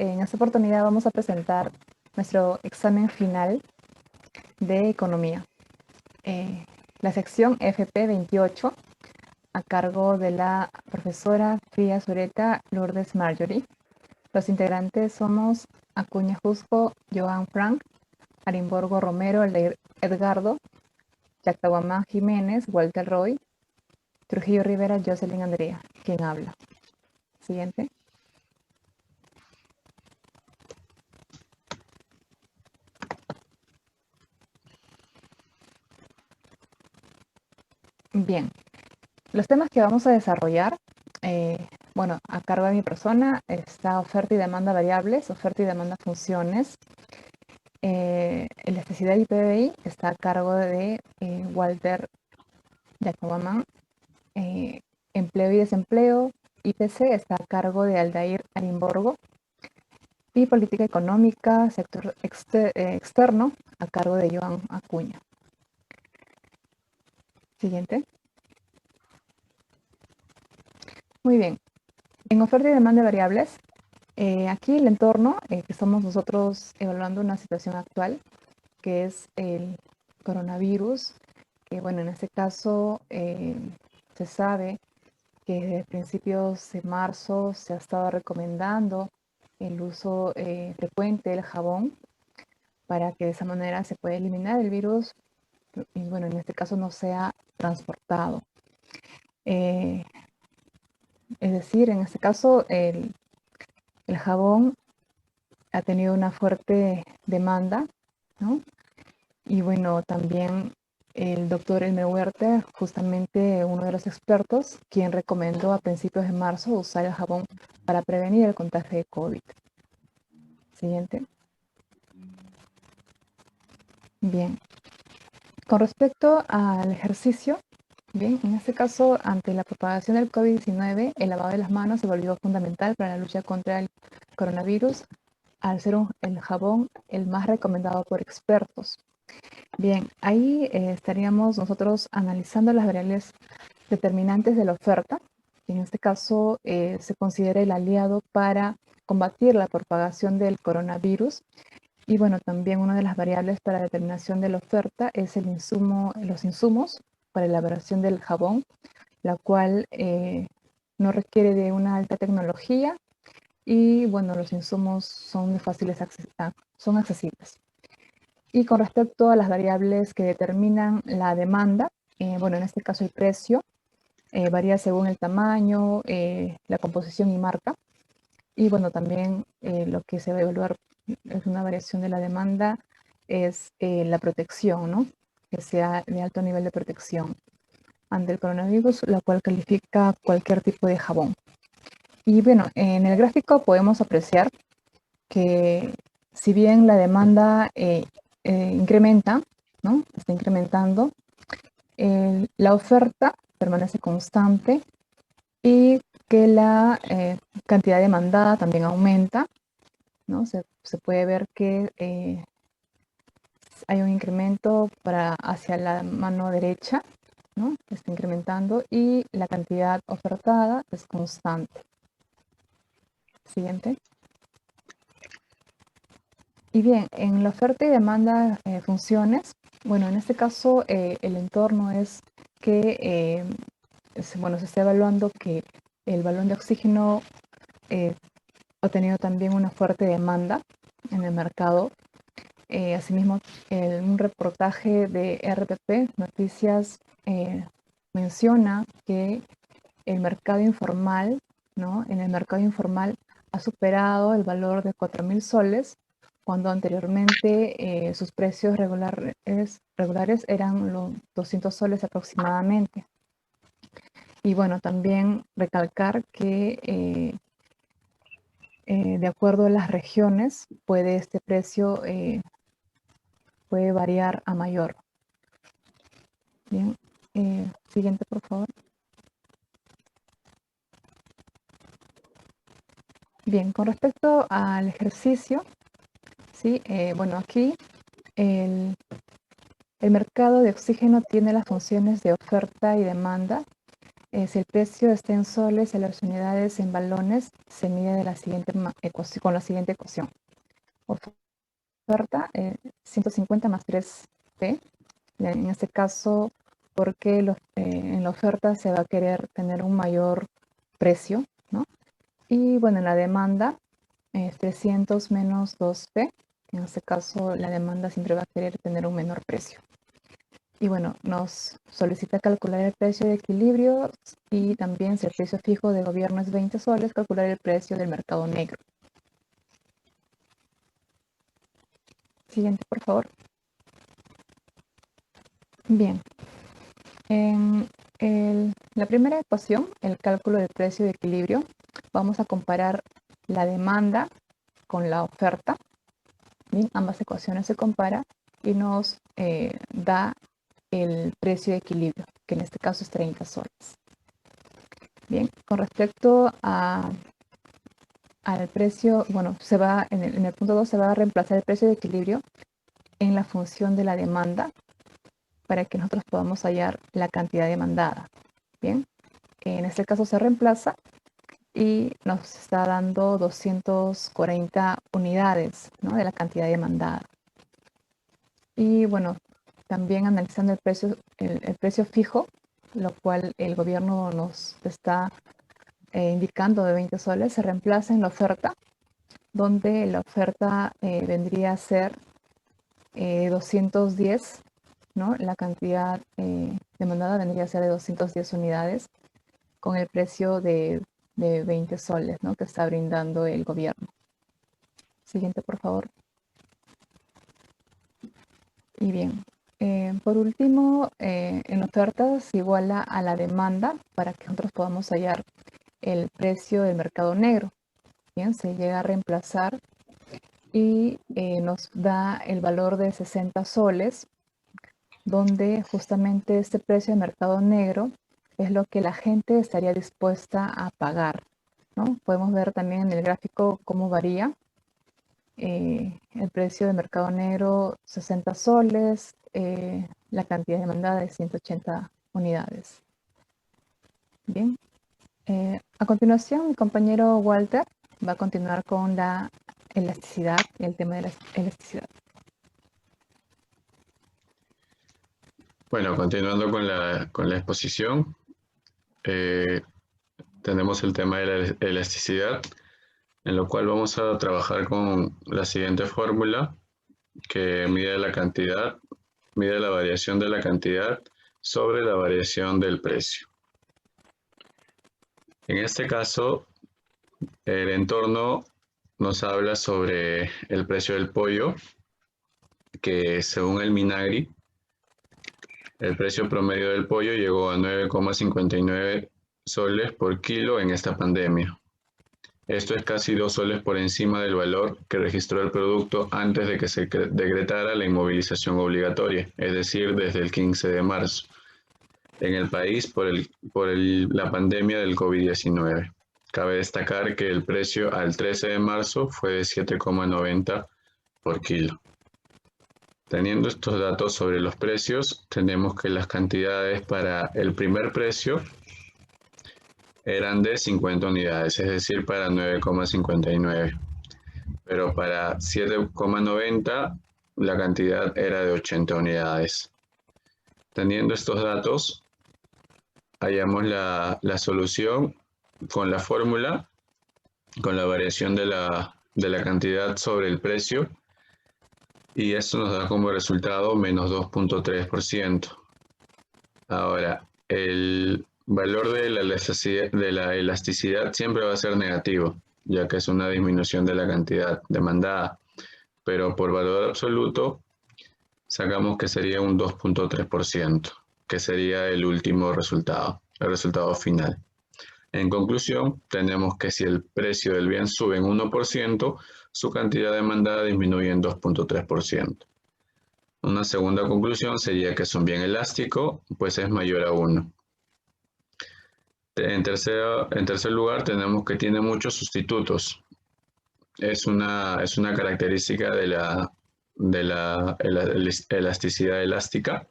En esta oportunidad vamos a presentar nuestro examen final de economía. La sección FP28 a cargo de la profesora Frida Sureta Lourdes Marjorie. Los integrantes somos Acuña Jusco, Joan Frank, Arimborgo Romero, Edgardo, Yactahuamán Jiménez, Walter Roy, Trujillo Rivera, Jocelyn Andrea, quien habla. Siguiente. Bien, los temas que vamos a desarrollar, bueno, a cargo de mi persona está oferta y demanda variables, oferta y demanda funciones. Elasticidad y PBI está a cargo de Walter Yactahuamán. Empleo y desempleo, IPC, está a cargo de Aldair Arimborgo. Y política económica, sector externo, a cargo de Joan Acuña. Siguiente. Muy bien. En oferta y demanda de variables, aquí el entorno que estamos nosotros evaluando una situación actual, que es el coronavirus, que bueno, en este caso se sabe que desde principios de marzo se ha estado recomendando el uso frecuente del jabón para que de esa manera se pueda eliminar el virus y bueno, en este caso no sea transportado. Es decir, en este caso el jabón ha tenido una fuerte demanda, ¿no? Y bueno, también el doctor Elmer Huerta, justamente uno de los expertos, quien recomendó a principios de marzo usar el jabón para prevenir el contagio de COVID. Siguiente. Bien. Con respecto al ejercicio, bien, en este caso, ante la propagación del COVID-19, el lavado de las manos se volvió fundamental para la lucha contra el coronavirus, al ser el jabón el más recomendado por expertos. Bien, ahí estaríamos nosotros analizando las variables determinantes de la oferta. En este caso, se considera el aliado para combatir la propagación del coronavirus. Y bueno, también una de las variables para determinación de la oferta es los insumos para elaboración del jabón, la cual no requiere de una alta tecnología y bueno, los insumos son son accesibles. Y con respecto a las variables que determinan la demanda, bueno, en este caso el precio varía según el tamaño, la composición y marca. Y bueno, también lo que se va a evaluar es una variación de la demanda, es la protección, ¿no? Que sea de alto nivel de protección ante el coronavirus, la cual califica cualquier tipo de jabón. Y bueno, en el gráfico podemos apreciar que si bien la demanda incrementa, ¿no? Está incrementando, la oferta permanece constante y que la cantidad demandada también aumenta, ¿no? Se puede ver que hay un incremento hacia la mano derecha, ¿no? Está incrementando y la cantidad ofertada es constante. Siguiente. Y bien, en la oferta y demanda funciones, bueno, en este caso el entorno es que, bueno, se está evaluando que el balón de oxígeno ha tenido también una fuerte demanda en el mercado. Asimismo, un reportaje de RPP Noticias menciona que el mercado informal, ¿no? En el mercado informal ha superado el valor de 4.000 soles, cuando anteriormente sus precios regulares eran los 200 soles aproximadamente. Y bueno, también recalcar que de acuerdo a las regiones, este precio puede variar a mayor. Bien, siguiente por favor. Bien, con respecto al ejercicio, ¿sí? Bueno, aquí el mercado de oxígeno tiene las funciones de oferta y demanda Si el precio está en soles y las unidades en balones, se mide de la siguiente con la siguiente ecuación. Oferta 150 más 3P. En este caso, porque en la oferta se va a querer tener un mayor precio, ¿no? Y bueno, en la demanda es 300 menos 2P. En este caso, la demanda siempre va a querer tener un menor precio. Y bueno, nos solicita calcular el precio de equilibrio y también si el precio fijo de gobierno es 20 soles, calcular el precio del mercado negro. Siguiente, por favor. Bien. En la primera ecuación, el cálculo del precio de equilibrio, vamos a comparar la demanda con la oferta. Bien, ambas ecuaciones se comparan y nos da el precio de equilibrio, que en este caso es 30 soles. Bien, con respecto al precio, bueno, en el punto 2 se va a reemplazar el precio de equilibrio en la función de la demanda para que nosotros podamos hallar la cantidad demandada. Bien, en este caso se reemplaza y nos está dando 240 unidades, ¿no?, de la cantidad demandada. Y bueno, también analizando el precio fijo, lo cual el gobierno nos está indicando de 20 soles, se reemplaza en la oferta, donde la oferta vendría a ser 210, ¿no? La cantidad demandada vendría a ser de 210 unidades con el precio de 20 soles, ¿no?, que está brindando el gobierno. Siguiente, por favor. Y bien, por último, en oferta se iguala a la demanda para que nosotros podamos hallar el precio del mercado negro. Bien, se llega a reemplazar y nos da el valor de 60 soles, donde justamente este precio de mercado negro es lo que la gente estaría dispuesta a pagar, ¿no? Podemos ver también en el gráfico cómo varía. El precio de mercado negro, 60 soles, la cantidad demandada es 180 unidades. Bien, a continuación mi compañero Walter va a continuar con la elasticidad y el tema de la elasticidad. Bueno, continuando con la exposición, tenemos el tema de la elasticidad, en lo cual vamos a trabajar con la siguiente fórmula que mide mide la variación de la cantidad sobre la variación del precio. En este caso, el entorno nos habla sobre el precio del pollo, que según el Minagri, el precio promedio del pollo llegó a 9,59 soles por kilo en esta pandemia. Esto es casi 2 soles por encima del valor que registró el producto antes de que se decretara la inmovilización obligatoria, es decir, desde el 15 de marzo, en el país por la pandemia del COVID-19. Cabe destacar que el precio al 13 de marzo fue de 7,90 por kilo. Teniendo estos datos sobre los precios, tenemos que las cantidades para el primer precio eran de 50 unidades, es decir, para 9,59. Pero para 7,90 la cantidad era de 80 unidades. Teniendo estos datos, hallamos la solución con la fórmula, con la variación de la cantidad sobre el precio, y esto nos da como resultado menos 2,3%. Ahora, el valor de la elasticidad siempre va a ser negativo, ya que es una disminución de la cantidad demandada, pero por valor absoluto sacamos que sería un 2,3%, que sería el último resultado, el resultado final. En conclusión, tenemos que si el precio del bien sube en 1%, su cantidad demandada disminuye en 2,3%. Una segunda conclusión sería que es un bien elástico, pues es mayor a 1. En tercer lugar, tenemos que tiene muchos sustitutos. Es una característica de la elasticidad elástica,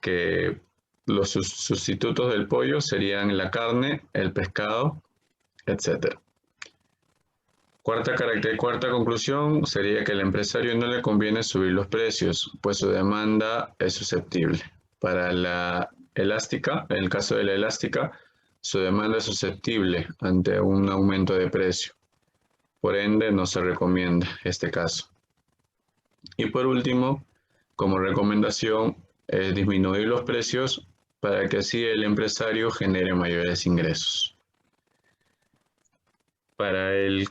que Los sustitutos del pollo serían la carne, el pescado, etc. Cuarta conclusión sería que al empresario no le conviene subir los precios, pues su demanda es susceptible. Para la elástica, en el caso de la elástica, su demanda es susceptible ante un aumento de precio. Por ende, no se recomienda este caso. Y por último, como recomendación, es disminuir los precios para que así el empresario genere mayores ingresos. Para la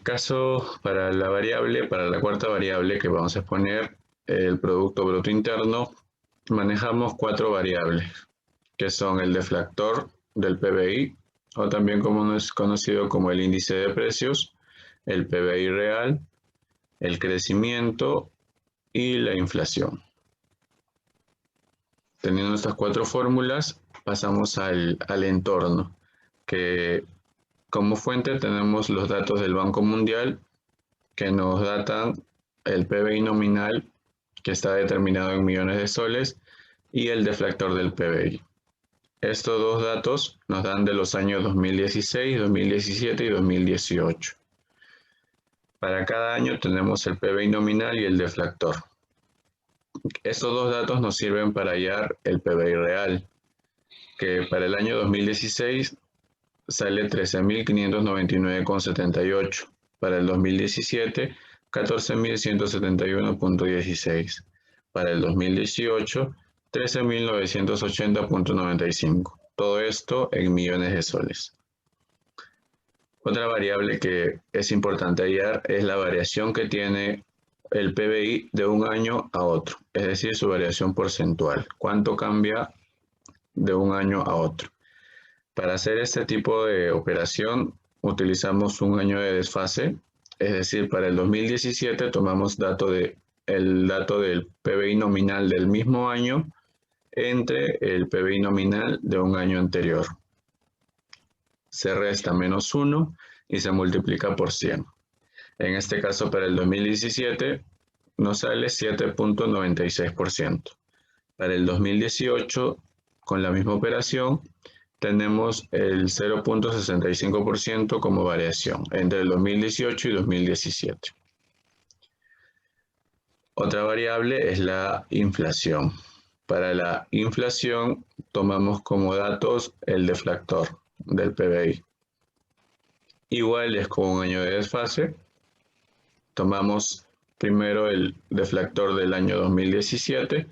cuarta variable que vamos a exponer, el Producto Bruto Interno, manejamos 4 variables, que son el deflactor del PBI, o también como es conocido como el índice de precios, el PBI real, el crecimiento y la inflación. Teniendo estas 4 fórmulas, pasamos al entorno, que como fuente tenemos los datos del Banco Mundial, que nos datan el PBI nominal, que está determinado en millones de soles, y el deflactor del PBI. Estos dos datos nos dan de los años 2016, 2017 y 2018. Para cada año tenemos el PBI nominal y el deflactor. Estos dos datos nos sirven para hallar el PBI real, que para el año 2016 sale 13.599,78. Para el 2017, 14.171,16. Para el 2018, 13.980,95. Todo esto en millones de soles. Otra variable que es importante hallar es la variación que tiene el PBI de un año a otro, es decir, su variación porcentual. ¿Cuánto cambia de un año a otro? Para hacer este tipo de operación utilizamos un año de desfase, es decir, para el 2017 tomamos el dato del PBI nominal del mismo año entre el PBI nominal de un año anterior. Se resta menos 1 y se multiplica por 100. En este caso, para el 2017 nos sale 7,96%. Para el 2018, con la misma operación, tenemos el 0,65% como variación entre el 2018 y 2017. Otra variable es la inflación. Para la inflación tomamos como datos el deflactor del PBI. Igual es con un año de desfase. Tomamos primero el deflactor del año 2017,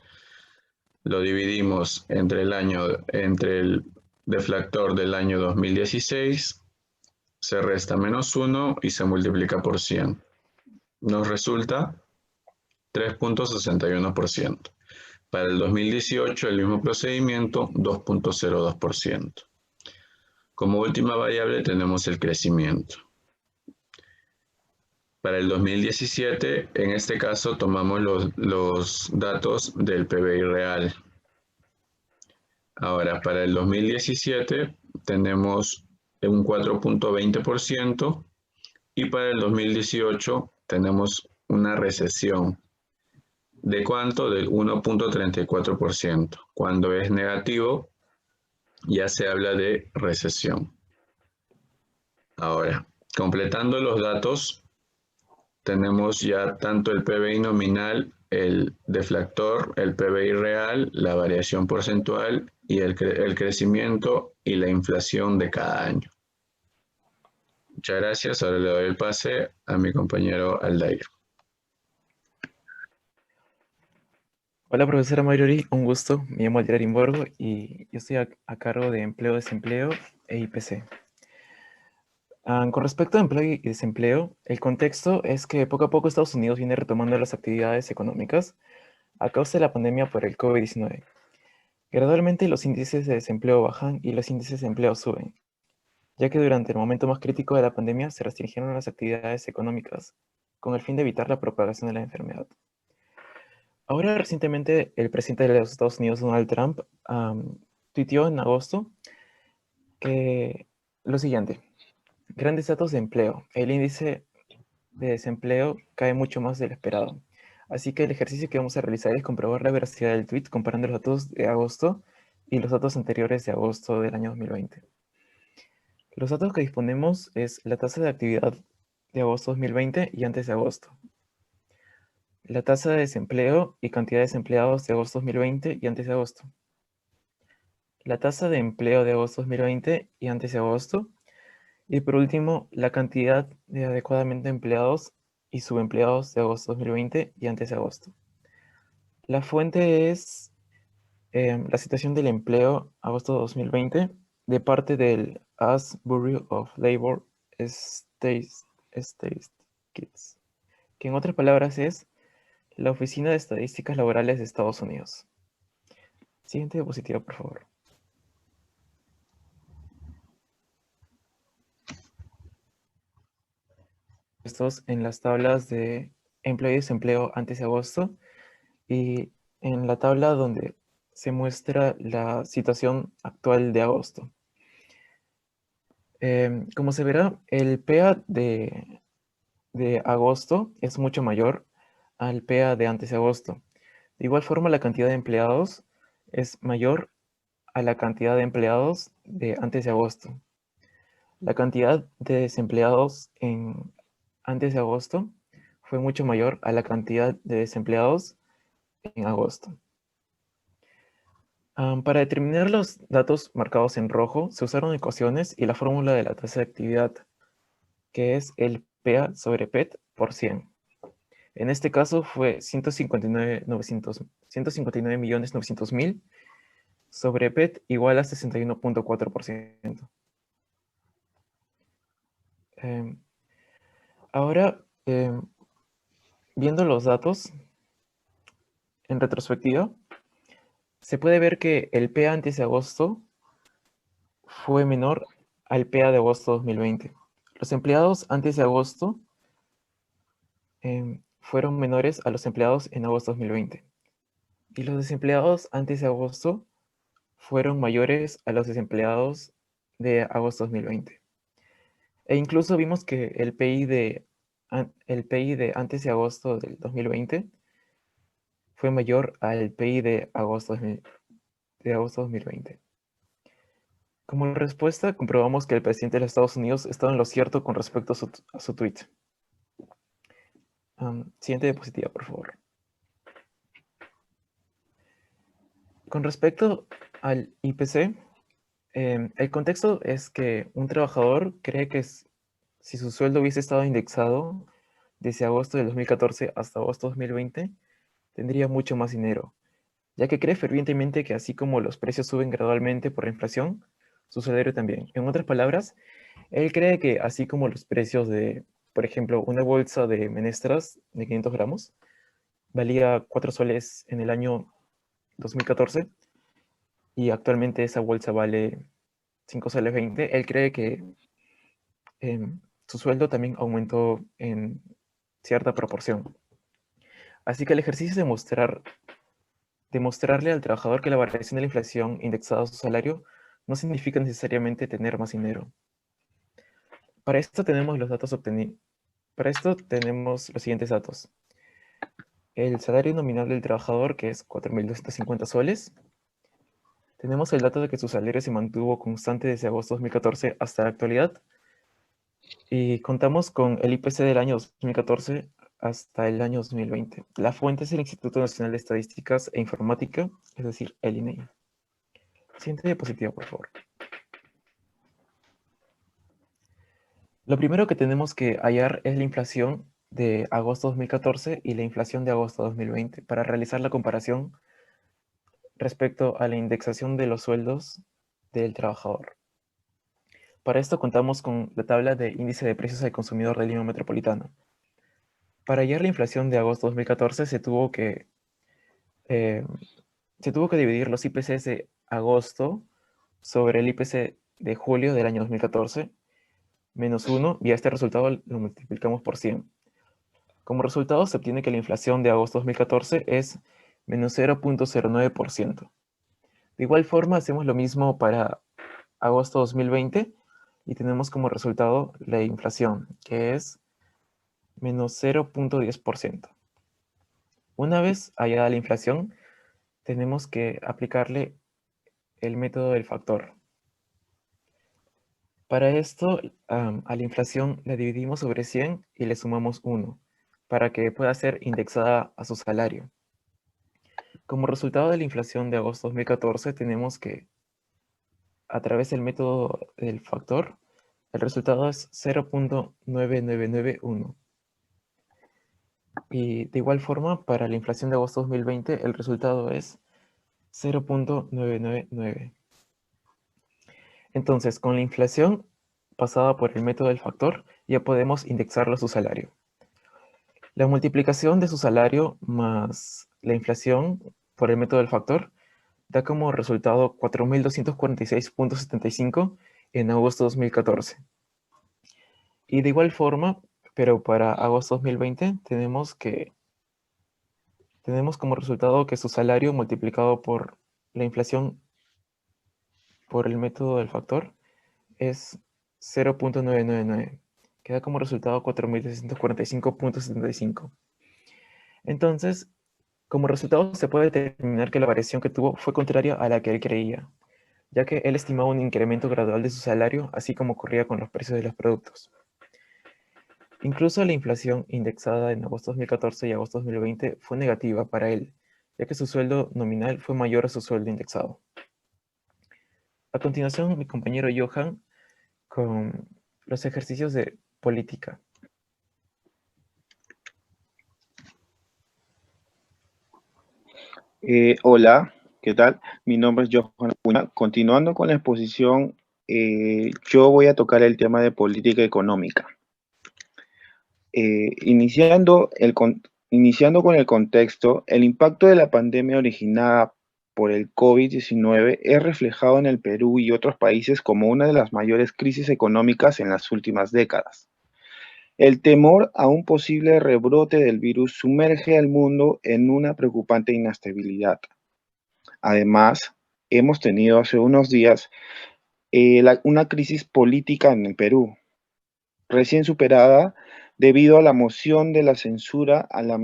lo dividimos entre el deflactor del año 2016, se resta menos 1 y se multiplica por 100. Nos resulta 3,61%. Para el 2018 el mismo procedimiento, 2,02%. Como última variable tenemos el crecimiento. Para el 2017, en este caso, tomamos los datos del PBI real. Ahora, para el 2017 tenemos un 4,20% y para el 2018 tenemos una recesión. ¿De cuánto? Del 1,34%. Cuando es negativo, ya se habla de recesión. Ahora, completando los datos, tenemos ya tanto el PBI nominal, el deflactor, el PBI real, la variación porcentual y el crecimiento y la inflación de cada año. Muchas gracias. Ahora le doy el pase a mi compañero Aldair. Hola, profesora Mayori, un gusto. Me llamo Aldair Imborgo y yo estoy a cargo de empleo, desempleo e IPC. Con respecto a empleo y desempleo, el contexto es que poco a poco Estados Unidos viene retomando las actividades económicas a causa de la pandemia por el COVID-19. Gradualmente los índices de desempleo bajan y los índices de empleo suben, ya que durante el momento más crítico de la pandemia se restringieron las actividades económicas con el fin de evitar la propagación de la enfermedad. Ahora recientemente el presidente de los Estados Unidos, Donald Trump, tuiteó en agosto que lo siguiente: grandes datos de empleo. El índice de desempleo cae mucho más de lo esperado. Así que el ejercicio que vamos a realizar es comprobar la veracidad del tweet comparando los datos de agosto y los datos anteriores de agosto del año 2020. Los datos que disponemos es la tasa de actividad de agosto 2020 y antes de agosto, la tasa de desempleo y cantidad de desempleados de agosto 2020 y antes de agosto, la tasa de empleo de agosto 2020 y antes de agosto, y por último, la cantidad de adecuadamente empleados y subempleados de agosto 2020 y antes de agosto. La fuente es la situación del empleo agosto 2020 de parte del US Bureau of Labor Statistics, que en otras palabras es la Oficina de Estadísticas Laborales de Estados Unidos. Siguiente diapositiva, por favor. Estos en las tablas de empleo y desempleo antes de agosto y en la tabla donde se muestra la situación actual de agosto. Como se verá, el PA de agosto es mucho mayor al PA de antes de agosto. De igual forma, la cantidad de empleados es mayor a la cantidad de empleados de antes de agosto. La cantidad de desempleados antes de agosto fue mucho mayor a la cantidad de desempleados en agosto. Para determinar los datos marcados en rojo, se usaron ecuaciones y la fórmula de la tasa de actividad, que es el PA sobre PET por 100. En este caso fue 159.900.000 sobre PET igual a 61.4%. Ahora, viendo los datos en retrospectiva, se puede ver que el PA antes de agosto fue menor al PA de agosto 2020. Los empleados antes de agosto fueron menores a los empleados en agosto 2020. Y los desempleados antes de agosto fueron mayores a los desempleados de agosto 2020. E incluso vimos que el PI de antes de agosto del 2020 fue mayor al PI de agosto 2020. Como respuesta, comprobamos que el presidente de los Estados Unidos estaba en lo cierto con respecto a su tweet. Siguiente diapositiva, por favor. Con respecto al IPC, el contexto es que un trabajador cree que si su sueldo hubiese estado indexado desde agosto del 2014 hasta agosto de 2020, tendría mucho más dinero, ya que cree fervientemente que así como los precios suben gradualmente por la inflación, su salario también. En otras palabras, él cree que así como los precios de, por ejemplo, una bolsa de menestras de 500 gramos valía 4 soles en el año 2014 y actualmente esa bolsa vale 5 soles 20, él cree que su sueldo también aumentó en cierta proporción. Así que el ejercicio es demostrarle al trabajador que la variación de la inflación indexada a su salario no significa necesariamente tener más dinero. Para esto tenemos los datos obtenidos. Para esto tenemos los siguientes datos. El salario nominal del trabajador, que es 4.250 soles. Tenemos el dato de que su salario se mantuvo constante desde agosto de 2014 hasta la actualidad. Y contamos con el IPC del año 2014 hasta el año 2020. La fuente es el Instituto Nacional de Estadísticas e Informática, es decir, el INEI. Siguiente diapositiva, por favor. Lo primero que tenemos que hallar es la inflación de agosto 2014 y la inflación de agosto 2020 para realizar la comparación respecto a la indexación de los sueldos del trabajador. Para esto contamos con la tabla de índice de precios al consumidor de Lima Metropolitana. Para hallar la inflación de agosto 2014 se tuvo que dividir los IPCs de agosto sobre el IPC de julio del año 2014 menos 1 y a este resultado lo multiplicamos por 100. Como resultado se obtiene que la inflación de agosto 2014 es menos 0.09%. De igual forma hacemos lo mismo para agosto 2020 y tenemos como resultado la inflación, que es menos 0.10%. Una vez hallada la inflación, tenemos que aplicarle el método del factor. Para esto, a la inflación la dividimos sobre 100 y le sumamos 1, para que pueda ser indexada a su salario. Como resultado de la inflación de agosto 2014, tenemos que, a través del método del factor, el resultado es 0.9991. Y de igual forma, para la inflación de agosto 2020, el resultado es 0.999. Entonces, con la inflación pasada por el método del factor, ya podemos indexarlo a su salario. La multiplicación de su salario más la inflación por el método del factor da como resultado 4.246.75 en agosto 2014. Y de igual forma, pero para agosto 2020 tenemos como resultado que su salario multiplicado por la inflación por el método del factor es 0.999, que da como resultado 4.345.75. Entonces, como resultado se puede determinar que la variación que tuvo fue contraria a la que él creía, ya que él estimaba un incremento gradual de su salario, así como ocurría con los precios de los productos. Incluso la inflación indexada en agosto 2014 y agosto 2020 fue negativa para él, ya que su sueldo nominal fue mayor a su sueldo indexado. A continuación, mi compañero Johan con los ejercicios de política. Hola, ¿qué tal? Mi nombre es Johan Acuña. Continuando con la exposición, yo voy a tocar el tema de política económica. Iniciando con el contexto, el impacto de la pandemia originada por el COVID-19 es reflejado en el Perú y otros países como una de las mayores crisis económicas en las últimas décadas. El temor a un posible rebrote del virus sumerge al mundo en una preocupante inestabilidad. Además, hemos tenido hace unos días una crisis política en el Perú, recién superada debido a la moción de la censura a la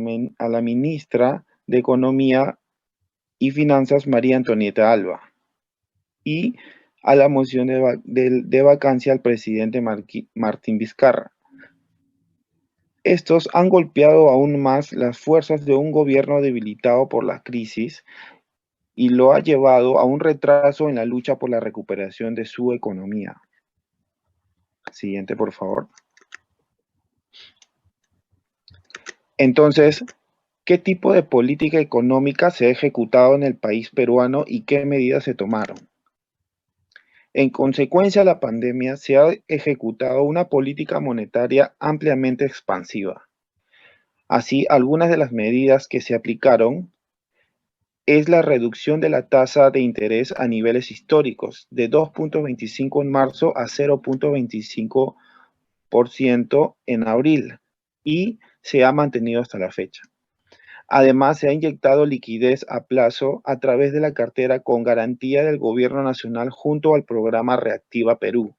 ministra de Economía y Finanzas, María Antonieta Alba, y a la moción de vacancia al presidente Martín Vizcarra. Estos han golpeado aún más las fuerzas de un gobierno debilitado por la crisis y lo ha llevado a un retraso en la lucha por la recuperación de su economía. Siguiente, por favor. Entonces, ¿qué tipo de política económica se ha ejecutado en el país peruano y qué medidas se tomaron? En consecuencia de la pandemia, se ha ejecutado una política monetaria ampliamente expansiva. Así, algunas de las medidas que se aplicaron es la reducción de la tasa de interés a niveles históricos, de 2.25 en marzo a 0.25% en abril, y se ha mantenido hasta la fecha. Además, se ha inyectado liquidez a plazo a través de la cartera con garantía del Gobierno Nacional junto al programa Reactiva Perú.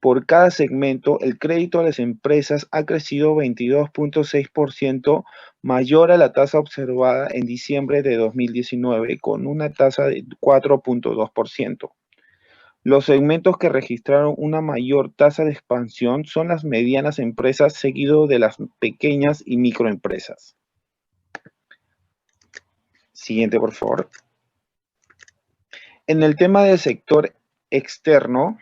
Por cada segmento, el crédito a las empresas ha crecido 22.6%, mayor a la tasa observada en diciembre de 2019, con una tasa de 4.2%. Los segmentos que registraron una mayor tasa de expansión son las medianas empresas, seguido de las pequeñas y microempresas. Siguiente, por favor. En el tema del sector externo,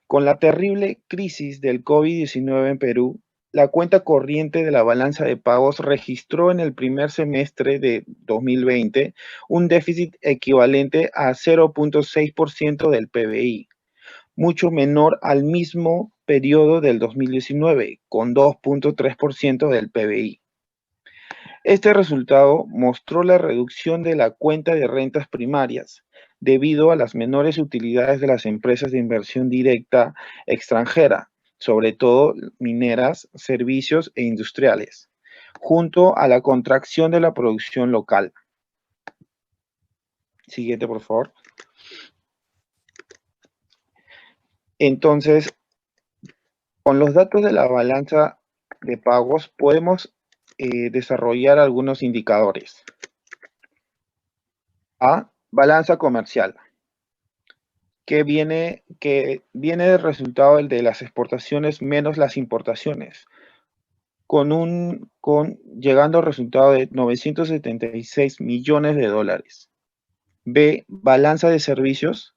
con la terrible crisis del COVID-19 en Perú, la cuenta corriente de la balanza de pagos registró en el primer semestre de 2020 un déficit equivalente a 0.6% del PBI, mucho menor al mismo periodo del 2019, con 2.3% del PBI. Este resultado mostró la reducción de la cuenta de rentas primarias, debido a las menores utilidades de las empresas de inversión directa extranjera, sobre todo mineras, servicios e industriales, junto a la contracción de la producción local. Siguiente, por favor. Entonces, con los datos de la balanza de pagos podemos desarrollar algunos indicadores. A. balanza comercial, que viene del resultado de las exportaciones menos las importaciones, llegando al resultado de 976 millones de dólares. B, balanza de servicios,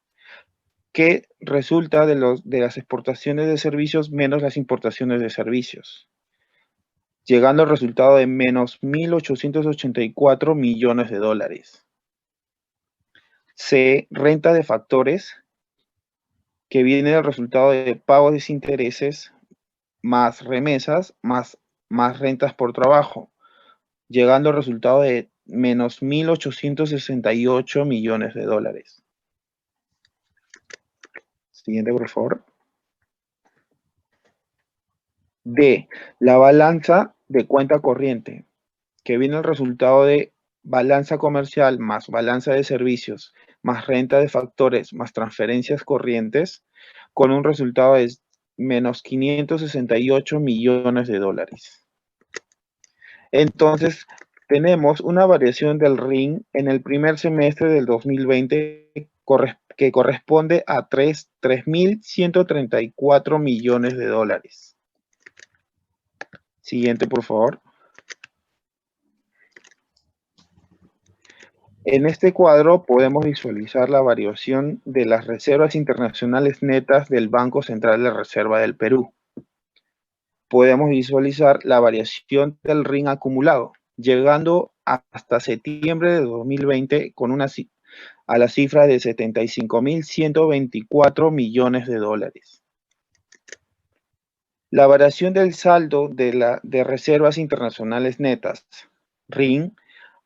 que resulta de las exportaciones de servicios menos las importaciones de servicios, llegando al resultado de menos 1.884 millones de dólares. C, renta de factores, que viene del resultado de pagos de intereses más remesas más rentas por trabajo, llegando al resultado de menos 1.868 millones de dólares. Siguiente, por favor. D, la balanza de cuenta corriente, que viene el resultado de balanza comercial más balanza de servicios más renta de factores más transferencias corrientes, con un resultado de menos 568 millones de dólares. Entonces, tenemos una variación del RIN en el primer semestre del 2020 que corresponde a 3.134 millones de dólares. Siguiente, por favor. En este cuadro podemos visualizar la variación de las reservas internacionales netas del Banco Central de Reserva del Perú. Podemos visualizar la variación del RIN acumulado, llegando hasta septiembre de 2020 a la cifra de 75.124 millones de dólares. La variación del saldo de reservas internacionales netas, RIN,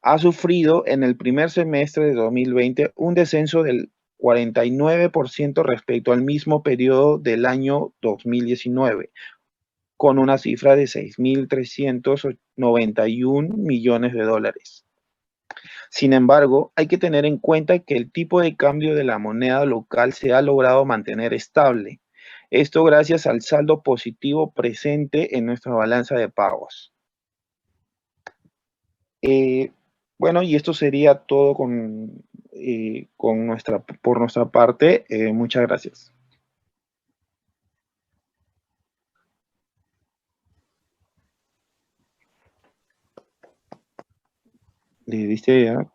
ha sufrido en el primer semestre de 2020 un descenso del 49% respecto al mismo periodo del año 2019, con una cifra de 6.391 millones de dólares. Sin embargo, hay que tener en cuenta que el tipo de cambio de la moneda local se ha logrado mantener estable. Esto gracias al saldo positivo presente en nuestra balanza de pagos. Bueno, y esto sería todo por nuestra parte. Muchas gracias. ¿Le diste ya?